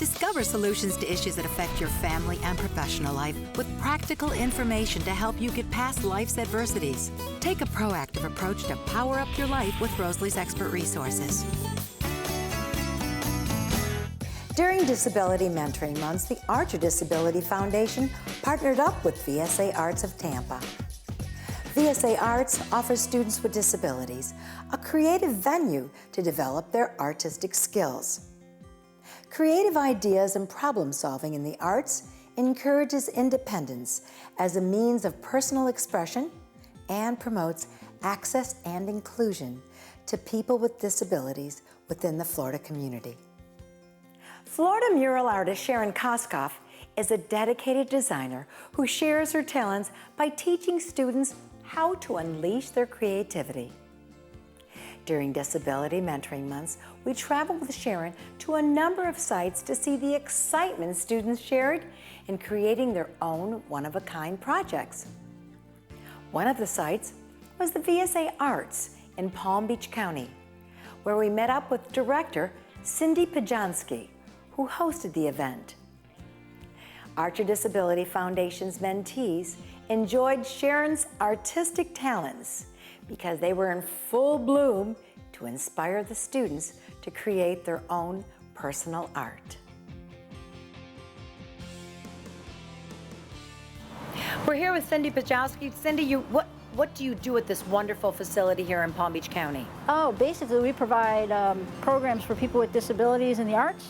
Discover solutions to issues that affect your family and professional life with practical information to help you get past life's adversities. Take a proactive approach to power up your life with Rosalie's expert resources. During Disability Mentoring Months, the Archer Disability Foundation partnered up with VSA Arts of Tampa. VSA Arts offers students with disabilities a creative venue to develop their artistic skills. Creative ideas and problem solving in the arts encourages independence as a means of personal expression and promotes access and inclusion to people with disabilities within the Florida community. Florida mural artist Sharon Koskoff is a dedicated designer who shares her talents by teaching students how to unleash their creativity. During Disability Mentoring Months, we traveled with Sharon to a number of sites to see the excitement students shared in creating their own one-of-a-kind projects. One of the sites was the VSA Arts in Palm Beach County, where we met up with director Cindy Pajansky, who hosted the event. Archer Disability Foundation's mentees enjoyed Sharon's artistic talents because they were in full bloom to inspire the students to create their own personal art. We're here with Cindy Pajowski. Cindy, what do you do at this wonderful facility here in Palm Beach County? Oh, basically we provide programs for people with disabilities in the arts.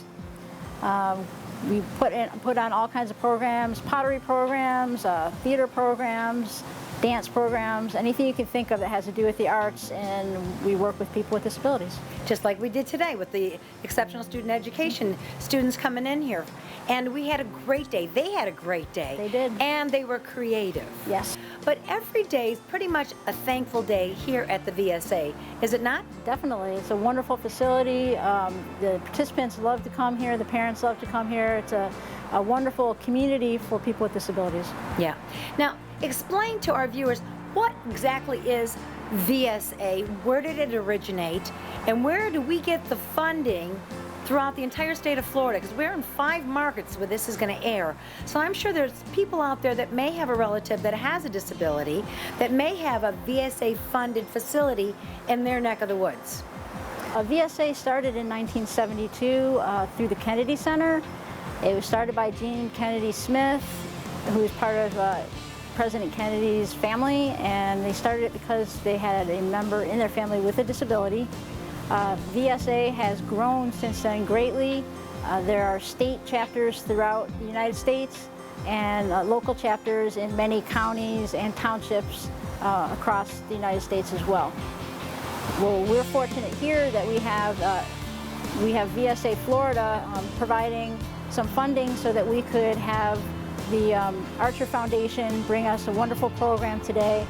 We put on all kinds of programs, pottery programs, theater programs, dance programs, anything you can think of that has to do with the arts, and we work with people with disabilities. Just like we did today with the Exceptional Student Education students coming in here. And we had a great day. They had a great day. They did. And they were creative. Yes. But every day is pretty much a thankful day here at the VSA, is it not? Definitely. It's a wonderful facility. The participants love to come here. The parents love to come here. It's a wonderful community for people with disabilities. Yeah. Now, explain to our viewers, what exactly is VSA? Where did it originate? And where do we get the funding throughout the entire state of Florida? Because we're in 5 markets where this is going to air. So I'm sure there's people out there that may have a relative that has a disability, that may have a VSA-funded facility in their neck of the woods. VSA started in 1972 through the Kennedy Center. It was started by Jean Kennedy Smith, who was part of President Kennedy's family, and they started it because they had a member in their family with a disability. VSA has grown since then greatly. There are state chapters throughout the United States and local chapters in many counties and townships across the United States as well. Well, we're fortunate here that we have VSA Florida providing some funding so that we could have the Archer Foundation bring us a wonderful program today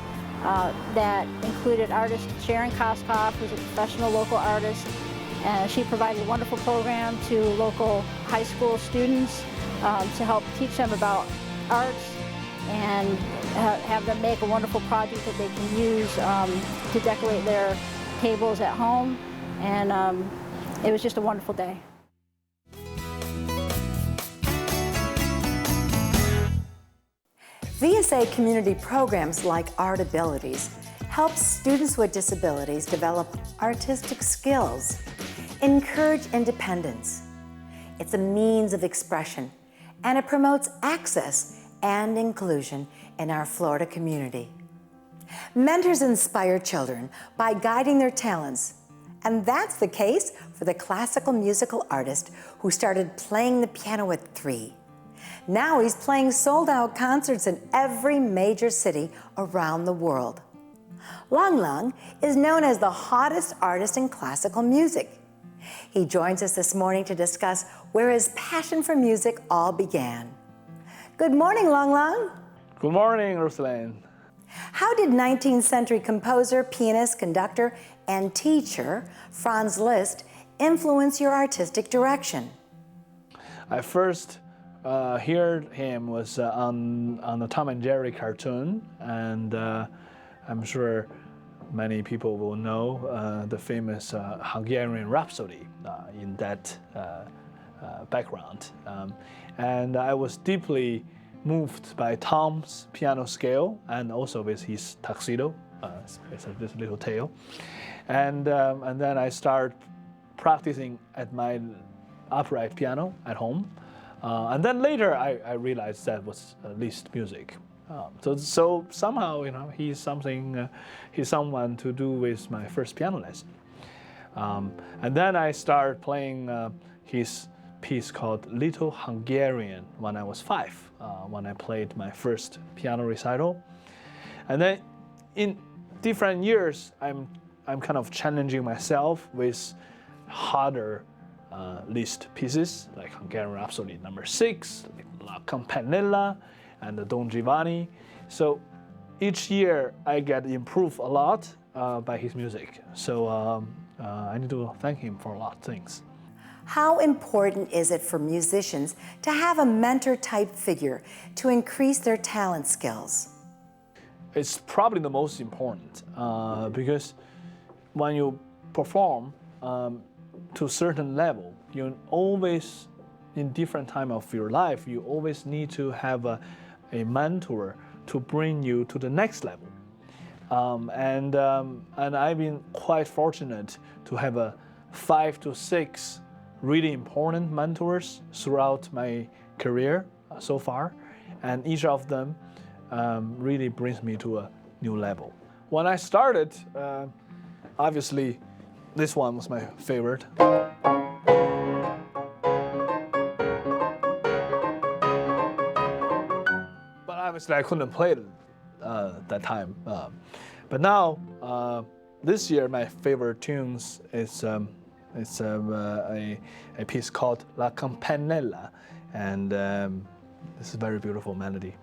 that included artist Sharon Koskoff, who's a professional local artist. She provided a wonderful program to local high school students to help teach them about arts and have them make a wonderful project that they can use to decorate their tables at home. And it was just a wonderful day. VSA community programs like Art Abilities help students with disabilities develop artistic skills, encourage independence. It's a means of expression, and it promotes access and inclusion in our Florida community. Mentors inspire children by guiding their talents, and that's the case for the classical musical artist who started playing the piano at 3. Now he's playing sold-out concerts in every major city around the world. Lang Lang is known as the hottest artist in classical music. He joins us this morning to discuss where his passion for music all began. Good morning, Lang Lang. Good morning, Rosalind. How did 19th century composer, pianist, conductor, and teacher Franz Liszt influence your artistic direction? I first heard him was on the Tom and Jerry cartoon, and I'm sure many people will know the famous Hungarian Rhapsody in that background. And I was deeply moved by Tom's piano scale and also with his tuxedo, it's this little tail. And then I started practicing at my upright piano at home. And then later I realized that was Liszt music. So somehow, he's someone to do with my first piano lesson. And then I started playing his piece called Little Hungarian when I was 5, when I played my first piano recital. And then in different years, I'm kind of challenging myself with harder Liszt pieces, like Hungarian Rhapsody No. 6, like La Campanella, and the Don Giovanni. So each year I get improved a lot by his music. So I need to thank him for a lot of things. How important is it for musicians to have a mentor-type figure to increase their talent skills? It's probably the most important because when you perform to a certain level, you always, in different time of your life, you always need to have a mentor to bring you to the next level. And I've been quite fortunate to have 5 to 6 really important mentors throughout my career so far, and each of them really brings me to a new level. When I started, obviously, this one was my favorite. But obviously, I couldn't play it that time. But now, this year, my favorite tunes is a piece called La Campanella, and this is a very beautiful melody.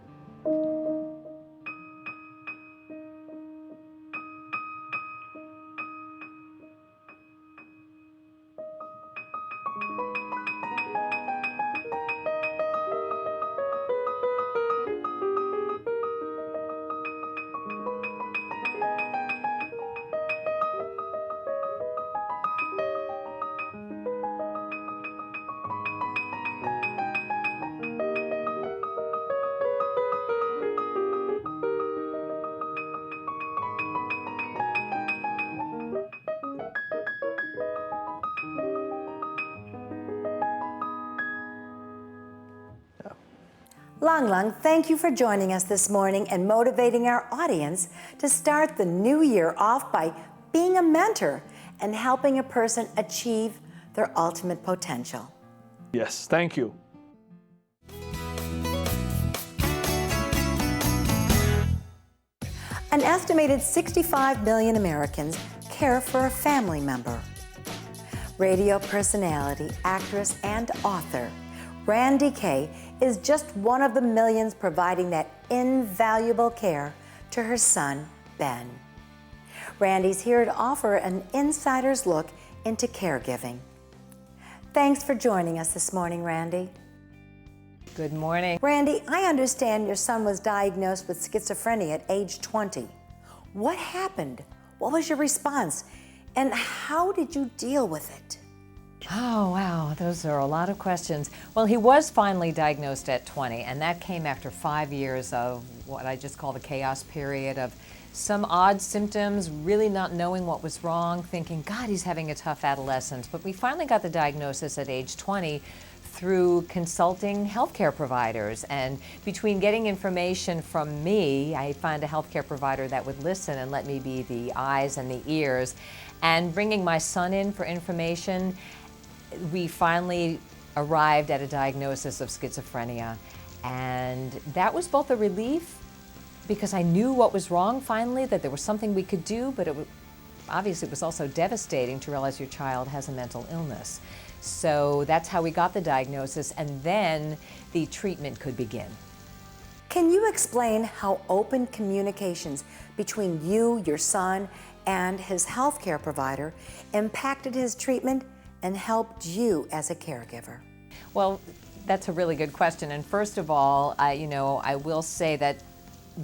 Lang Lang, thank you for joining us this morning and motivating our audience to start the new year off by being a mentor and helping a person achieve their ultimate potential. Yes, thank you. An estimated 65 million Americans care for a family member. Radio personality, actress, and author Randee Kaye is just one of the millions providing that invaluable care to her son, Ben. Randee's here to offer an insider's look into caregiving. Thanks for joining us this morning, Randee. Good morning. Randee, I understand your son was diagnosed with schizophrenia at age 20. What happened? What was your response? And how did you deal with it? Oh, wow, those are a lot of questions. Well, he was finally diagnosed at 20, and that came after 5 years of what I just call the chaos period of some odd symptoms, really not knowing what was wrong, thinking, God, he's having a tough adolescence. But we finally got the diagnosis at age 20 through consulting healthcare providers. And between getting information from me, I found a healthcare provider that would listen and let me be the eyes and the ears, and bringing my son in for information, we finally arrived at a diagnosis of schizophrenia. And that was both a relief because I knew what was wrong finally, that there was something we could do, but obviously it was also devastating to realize your child has a mental illness. So that's how we got the diagnosis, and then the treatment could begin. Can you explain how open communications between you, your son, and his healthcare provider impacted his treatment and helped you as a caregiver? Well, that's a really good question. And first of all, I will say that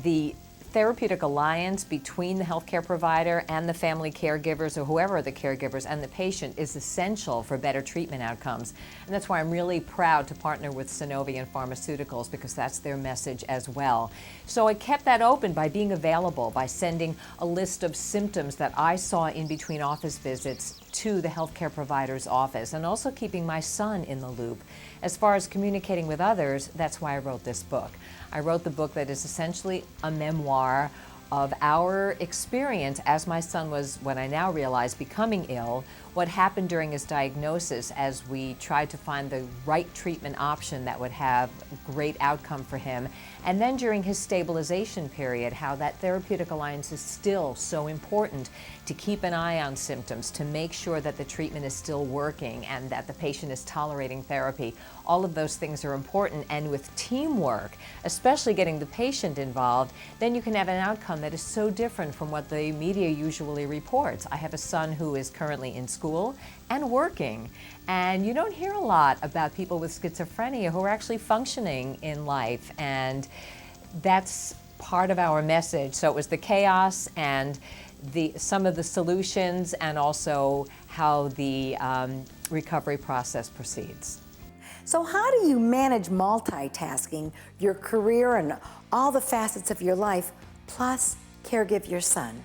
the therapeutic alliance between the healthcare provider and the family caregivers, or whoever are the caregivers, and the patient is essential for better treatment outcomes. And that's why I'm really proud to partner with Sunovion Pharmaceuticals, because that's their message as well. So I kept that open by being available, by sending a list of symptoms that I saw in between office visits to the healthcare provider's office, and also keeping my son in the loop. As far as communicating with others, that's why I wrote this book. I wrote the book that is essentially a memoir of our experience as my son was, when I now realize, becoming ill, what happened during his diagnosis as we tried to find the right treatment option that would have great outcome for him, and then during his stabilization period, how that therapeutic alliance is still so important to keep an eye on symptoms, to make sure that the treatment is still working and that the patient is tolerating therapy. All of those things are important, and with teamwork, especially getting the patient involved, then you can have an outcome that is so different from what the media usually reports. I have a son who is currently in school and working, and you don't hear a lot about people with schizophrenia who are actually functioning in life, and that's part of our message. So it was the chaos and some of the solutions, and also how the recovery process proceeds. So how do you manage multitasking, your career and all the facets of your life, plus caregive your son?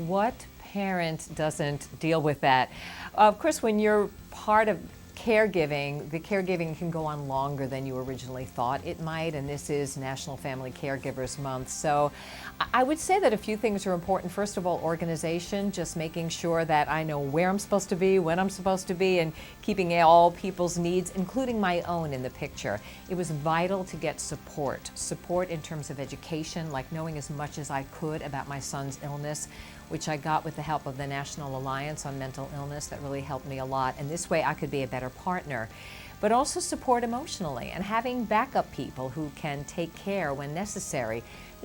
What parent doesn't deal with that? Of course, when you're part of caregiving, the caregiving can go on longer than you originally thought it might, and this is National Family Caregivers Month. So I would say that a few things are important. First of all, organization, just making sure that I know where I'm supposed to be, when I'm supposed to be, and keeping all people's needs, including my own, in the picture. It was vital to get support in terms of education, like knowing as much as I could about my son's illness, which I got with the help of the National Alliance on Mental Illness. That really helped me a lot, and this way I could be a better partner. But also support emotionally, and having backup people who can take care when necessary.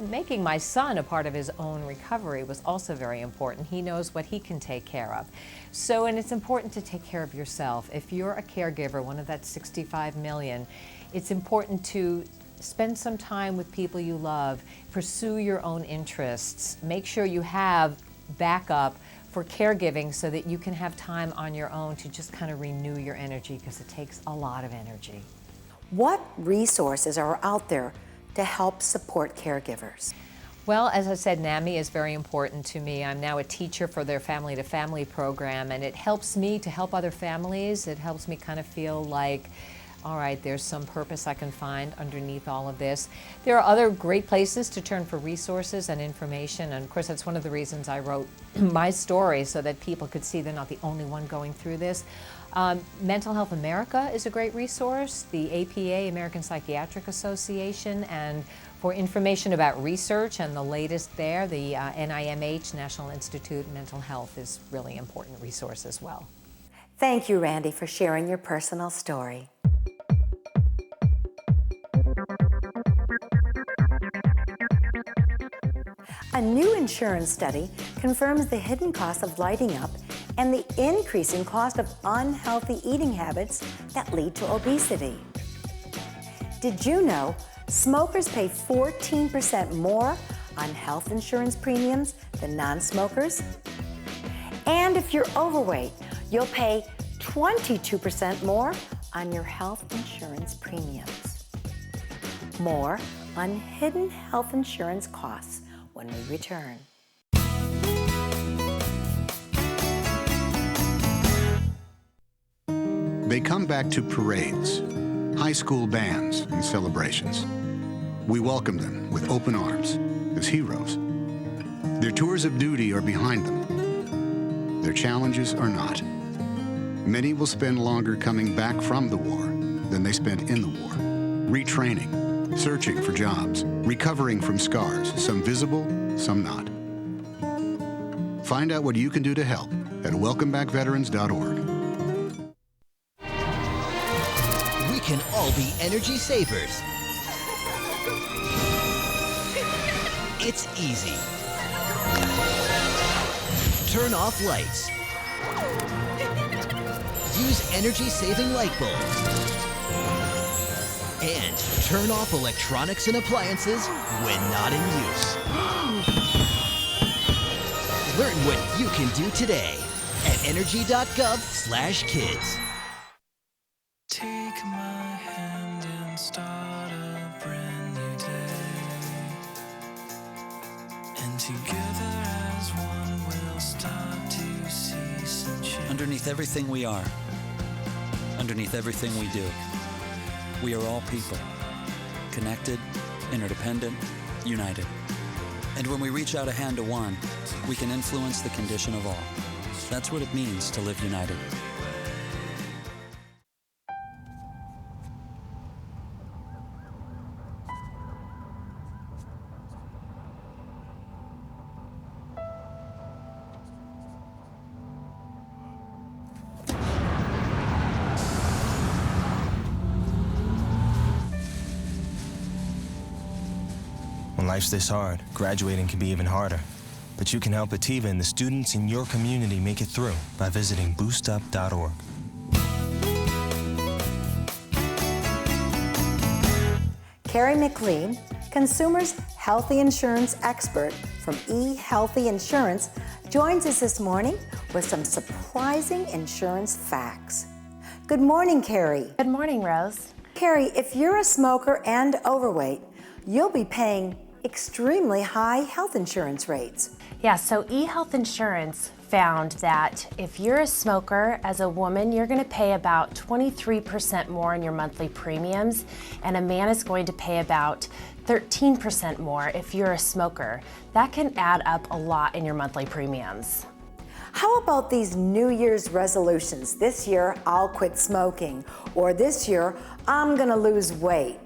Making my son a part of his own recovery was also very important. He knows what he can take care of. So, and it's important to take care of yourself. If you're a caregiver, one of that 65 million, it's important to spend some time with people you love, pursue your own interests, make sure you have backup for caregiving so that you can have time on your own to just kind of renew your energy, because it takes a lot of energy. What resources are out there to help support caregivers? Well, as I said, NAMI is very important to me. I'm now a teacher for their Family to Family program, and it helps me to help other families. It helps me kind of feel like, all right, there's some purpose I can find underneath all of this. There are other great places to turn for resources and information, and of course that's one of the reasons I wrote my story, so that people could see they're not the only one going through this. Mental Health America is a great resource, the APA, American Psychiatric Association, and for information about research and the latest there, the NIMH, National Institute of Mental Health, is really an important resource as well. Thank you, Randy, for sharing your personal story. A new insurance study confirms the hidden cost of lighting up and the increasing cost of unhealthy eating habits that lead to obesity. Did you know smokers pay 14% more on health insurance premiums than non-smokers? And if you're overweight, you'll pay 22% more on your health insurance premiums. More on hidden health insurance costs when we return. They come back to parades, high school bands, and celebrations. We welcome them with open arms as heroes. Their tours of duty are behind them. Their challenges are not. Many will spend longer coming back from the war than they spent in the war, retraining, searching for jobs, recovering from scars, some visible, some not. Find out what you can do to help at welcomebackveterans.org. We can all be energy savers. It's easy. Turn off lights. Use energy-saving light bulbs. And turn off electronics and appliances when not in use. Learn what you can do today at energy.gov/kids. Take my hand and start a brand new day. And together as one we'll start to see some change. Underneath everything we are, underneath everything we do, we are all people. Connected, interdependent, united. And when we reach out a hand to one, we can influence the condition of all. That's what it means to live united. When life's this hard, graduating can be even harder. But you can help Ativa and the students in your community make it through by visiting boostup.org. Carrie McLean, Consumers Healthy Insurance expert from eHealthy Insurance, joins us this morning with some surprising insurance facts. Good morning, Carrie. Good morning, Rose. Carrie, if you're a smoker and overweight, you'll be paying extremely high health insurance rates. Yeah, so eHealth Insurance found that if you're a smoker, as a woman, you're going to pay about 23% more in your monthly premiums, and a man is going to pay about 13% more if you're a smoker. That can add up a lot in your monthly premiums. How about these New Year's resolutions? This year, I'll quit smoking, or this year, I'm going to lose weight.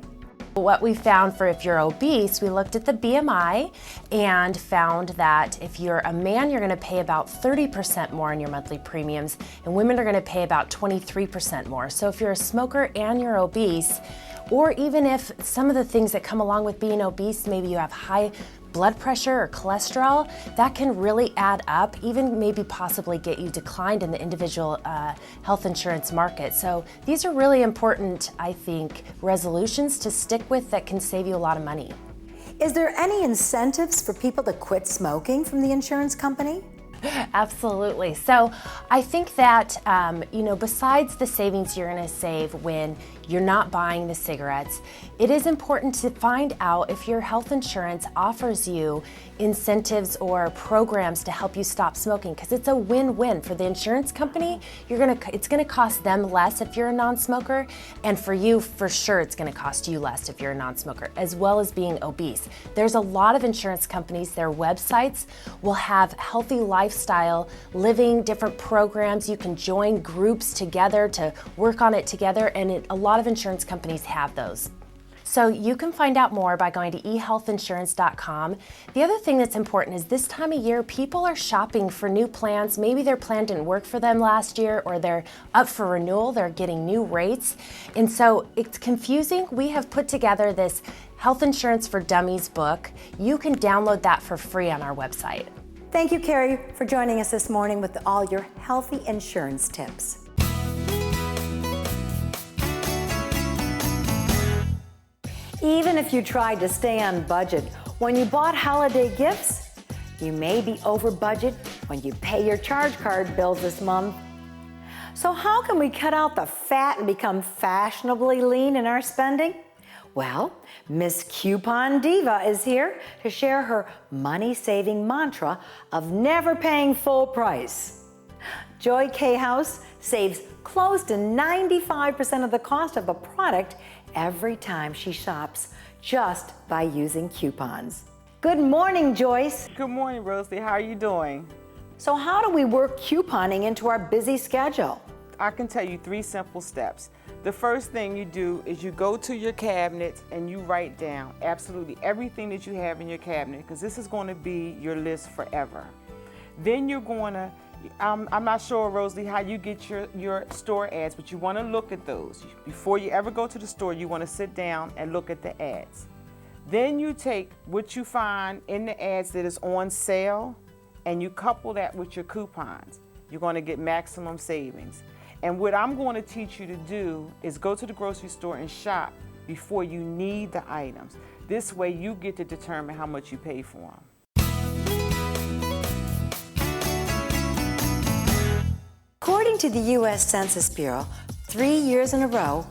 What we found for if you're obese, we looked at the BMI and found that if you're a man, you're going to pay about 30% more in your monthly premiums, and women are going to pay about 23% more. So if you're a smoker and you're obese, or even if some of the things that come along with being obese, maybe you have high blood pressure or cholesterol, that can really add up, even maybe possibly get you declined in the individual health insurance market. So these are really important, I think, resolutions to stick with that can save you a lot of money. Is there any incentives for people to quit smoking from the insurance company? Absolutely. So I think that, besides the savings you're going to save when you're not buying the cigarettes, it is important to find out if your health insurance offers you incentives or programs to help you stop smoking, because it's a win-win. For the insurance company, it's going to cost them less if you're a non-smoker, and for you, for sure, it's going to cost you less if you're a non-smoker, as well as being obese. There's a lot of insurance companies, their websites will have healthy lifestyle living, different programs. You can join groups together to work on it together, and a lot of insurance companies have those. So you can find out more by going to ehealthinsurance.com. The other thing that's important is this time of year, people are shopping for new plans. Maybe their plan didn't work for them last year, or they're up for renewal, they're getting new rates. And so it's confusing. We have put together this Health Insurance for Dummies book. You can download that for free on our website. Thank you, Carrie, for joining us this morning with all your healthy insurance tips. Even if you tried to stay on budget when you bought holiday gifts, you may be over budget when you pay your charge card bills this month. So how can we cut out the fat and become fashionably lean in our spending? Well, Miss Coupon Diva is here to share her money-saving mantra of never paying full price. Joy K. House saves close to 95% of the cost of a product every time she shops just by using coupons. Good morning, Joyce. Good morning, Rosie. How are you doing? So how do we work couponing into our busy schedule? I can tell you 3 simple steps. The first thing you do is you go to your cabinet and you write down absolutely everything that you have in your cabinet, because this is going to be your list forever. Then you're going to, I'm not sure, Rosalie, how you get your store ads, but you want to look at those. Before you ever go to the store, you want to sit down and look at the ads. Then you take what you find in the ads that is on sale and you couple that with your coupons. You're going to get maximum savings. And what I'm going to teach you to do is go to the grocery store and shop before you need the items. This way you get to determine how much you pay for them. to the U.S. Census Bureau, 3 years in a row,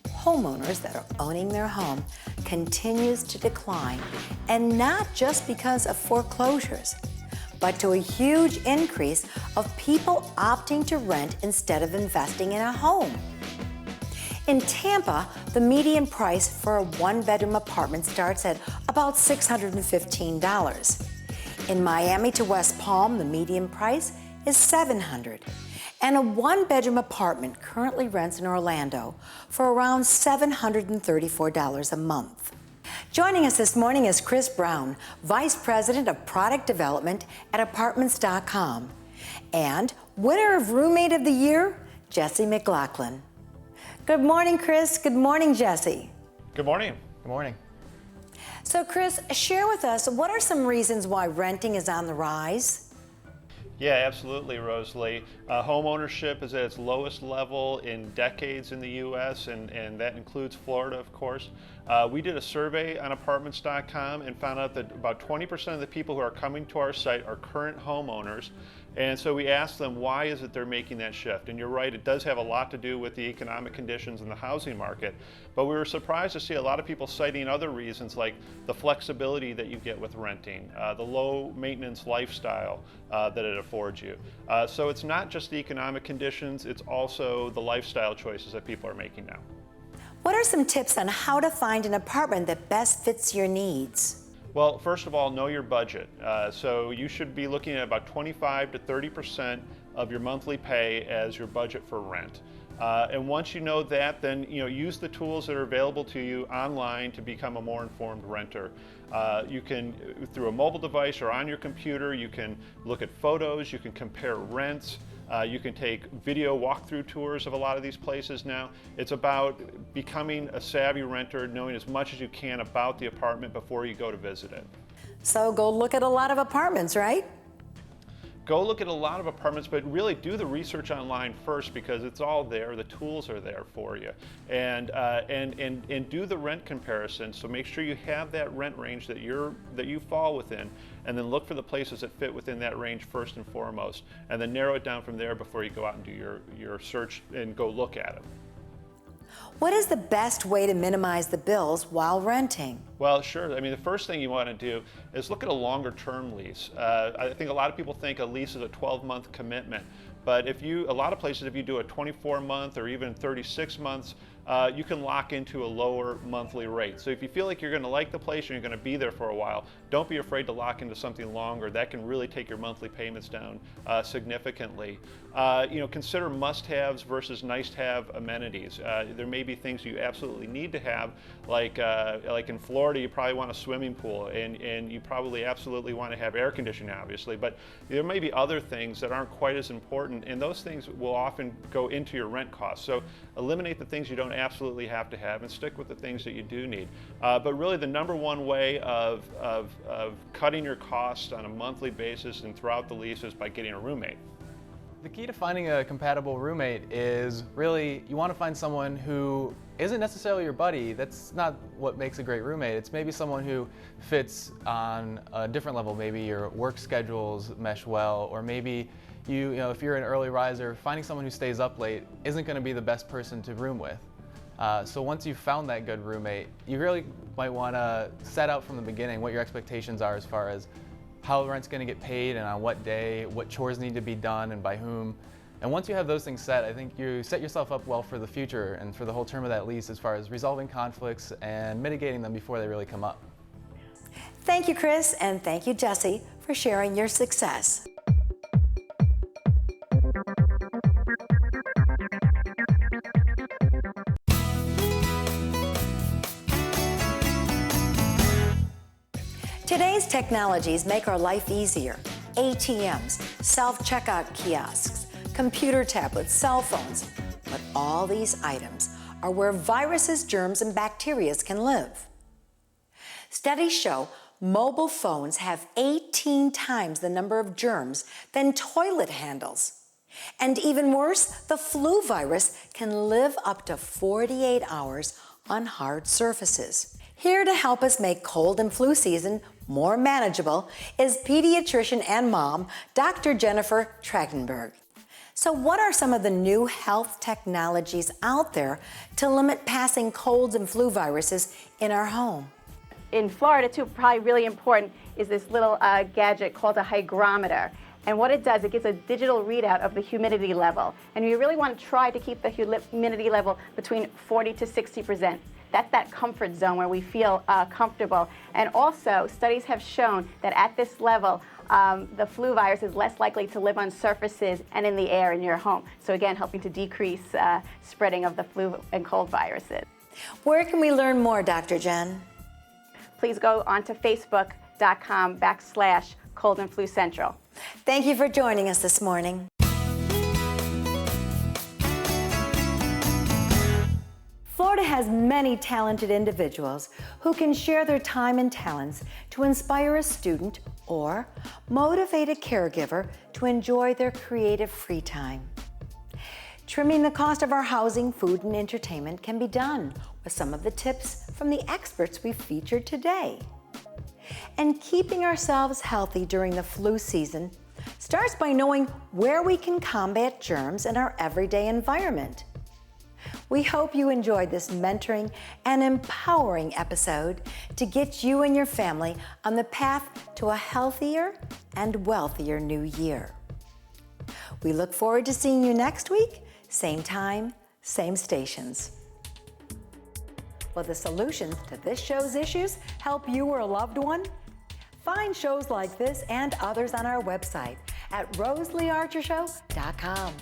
homeowners that are owning their home continues to decline, and not just because of foreclosures, but to a huge increase of people opting to rent instead of investing in a home. In Tampa, the median price for a one-bedroom apartment starts at about $615. In Miami to West Palm, the median price is $700. And a one-bedroom apartment currently rents in Orlando for around $734 a month. Joining us this morning is Chris Brown, Vice President of Product Development at Apartments.com, and winner of Roommate of the Year, Jesse McLaughlin. Good morning, Chris. Good morning, Jesse. Good morning. Good morning. So, Chris, share with us, what are some reasons why renting is on the rise? Yeah, absolutely, Rosalie. Home ownership is at its lowest level in decades in the U.S., and that includes Florida, of course. We did a survey on Apartments.com and found out that about 20% of the people who are coming to our site are current homeowners. And so we asked them, why is it they're making that shift? And you're right, it does have a lot to do with the economic conditions in the housing market. But we were surprised to see a lot of people citing other reasons, like the flexibility that you get with renting, the low maintenance lifestyle that it affords you. So it's not just the economic conditions, it's also the lifestyle choices that people are making now. What are some tips on how to find an apartment that best fits your needs? Well, first of all, know your budget. So you should be looking at about 25 to 30% of your monthly pay as your budget for rent. And once you know that, then use the tools that are available to you online to become a more informed renter. You can, through a mobile device or on your computer, you can look at photos, you can compare rents. You can take video walkthrough tours of a lot of these places now. It's about becoming a savvy renter, knowing as much as you can about the apartment before you go to visit it. So go look at a lot of apartments, right? Go look at a lot of apartments, but really do the research online first, because it's all there. The tools are there for you, and do the rent comparison. So make sure you have that rent range that you fall within, and then look for the places that fit within that range first and foremost, and then narrow it down from there before you go out and do your search and go look at it. What is the best way to minimize the bills while renting? Well, sure. I mean, the first thing you want to do is look at a longer term lease. I think a lot of people think a lease is a 12-month commitment, but a lot of places, if you do a 24-month or even 36 months, you can lock into a lower monthly rate. So if you feel like you're going to like the place and you're going to be there for a while, don't be afraid to lock into something longer. That can really take your monthly payments down significantly. Consider must-haves versus nice-to-have amenities. There may be things you absolutely need to have, like in Florida, you probably want a swimming pool, and you probably absolutely want to have air conditioning, obviously, but there may be other things that aren't quite as important, and those things will often go into your rent costs. So eliminate the things you don't absolutely have to have and stick with the things that you do need. But really the number one way of cutting your costs on a monthly basis and throughout the lease is by getting a roommate. The key to finding a compatible roommate is really, you want to find someone who isn't necessarily your buddy. That's not what makes a great roommate. It's maybe someone who fits on a different level. Maybe your work schedules mesh well, or maybe if you're an early riser, finding someone who stays up late isn't going to be the best person to room with. So once you've found that good roommate, you really might want to set out from the beginning what your expectations are as far as how rent's going to get paid and on what day, what chores need to be done and by whom. And once you have those things set, I think you set yourself up well for the future and for the whole term of that lease as far as resolving conflicts and mitigating them before they really come up. Thank you, Chris, and thank you, Jesse, for sharing your success. Today's technologies make our life easier. ATMs, self-checkout kiosks, computer tablets, cell phones. But all these items are where viruses, germs, and bacteria can live. Studies show mobile phones have 18 times the number of germs than toilet handles. And even worse, the flu virus can live up to 48 hours on hard surfaces. Here to help us make cold and flu season more manageable is pediatrician and mom, Dr. Jennifer Trachtenberg. So what are some of the new health technologies out there to limit passing colds and flu viruses in our home? In Florida, too, probably really important is this little gadget called a hygrometer. And what it does, it gives a digital readout of the humidity level. And we really want to try to keep the humidity level between 40 to 60%. That's that comfort zone where we feel comfortable. And also, studies have shown that at this level, the flu virus is less likely to live on surfaces and in the air in your home. So again, helping to decrease spreading of the flu and cold viruses. Where can we learn more, Dr. Jen? Please go onto facebook.com/Cold and Flu Central. Thank you for joining us this morning. Florida has many talented individuals who can share their time and talents to inspire a student or motivate a caregiver to enjoy their creative free time. Trimming the cost of our housing, food, and entertainment can be done with some of the tips from the experts we featured today. And keeping ourselves healthy during the flu season starts by knowing where we can combat germs in our everyday environment. We hope you enjoyed this mentoring and empowering episode to get you and your family on the path to a healthier and wealthier new year. We look forward to seeing you next week, same time, same stations. Will the solutions to this show's issues help you or a loved one? Find shows like this and others on our website at RosalieArcherShow.com.